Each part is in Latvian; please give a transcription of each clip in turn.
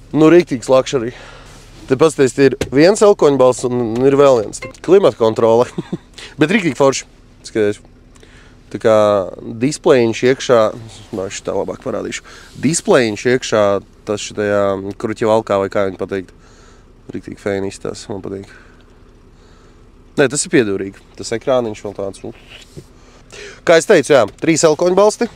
Nu, rīktīgs lakšarī. Te pasties, ir viens elkoņbalsts un ir vēl viens. Klimata kontrole. Bet rīktīgi forši. Skaties. Tā kā displejiņš iekšā, šitā labāk parādīšu. Displejiņš iekšā, tas šitajā kruķa valkā vai kā viņi pateikt. Rīktīgi feini izstās, man patīk. Nē, tas ir piedurīgi. Tas ekrāniņš vēl tāds. Kā es teicu, jā, 3 elkoņbalsti.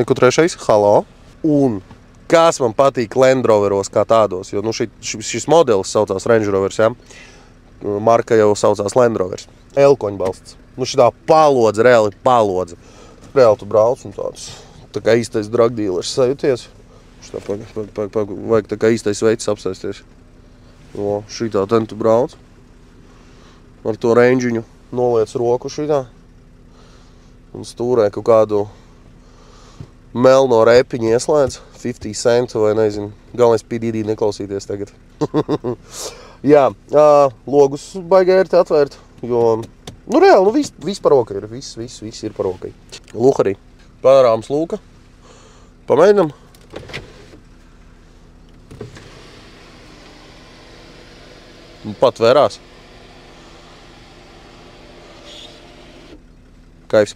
Ko trešais? Halo. Un kas man patīk Land Roveros kā tādos, jo šis modelis saucās Range Rovers, jā. Marka jau saucās Land Rovers. Elkoņbalsts. Šitā palodze, reāli palodze. Reāli tu brauc un tāds, tā kā īstais drug dealers sajūties. Šitā vajag tā kā īstais veids apsēsties. Šitā ten tu brauc. Ar to rangiņu noliec roku šitā. Un stūrē kaut kādu melno repiņu ieslēdz. 50 centu vai nezinu. Galvenais PDD neklausīties tagad. Jā, logus baigi ērti atvērt, jo, nu reāli, viss par rokai ir. Viss ir par rokai. Lūk arī. Panorāmas lūka. Pamēģinam. Pat vērās. Kaifs.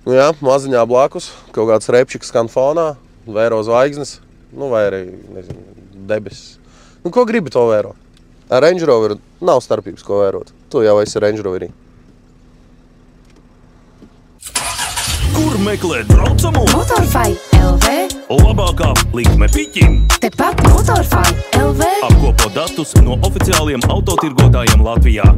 Nu jā, maziņā blakus, kaut kāds repčiks skan fonā, vēro zvaigznes, nu vai arī, nezinu, debesis. Nu, ko gribi to vēro? Ar Range Roveru nav starpības, ko vērot. Tu jau esi Range Roverī. Kur meklēt braucamo? Motorfai LV. Labākā likme piķim. Tepat Motorfai LV. Apkopo datus no oficiāliem autotirgotājiem Latvijā.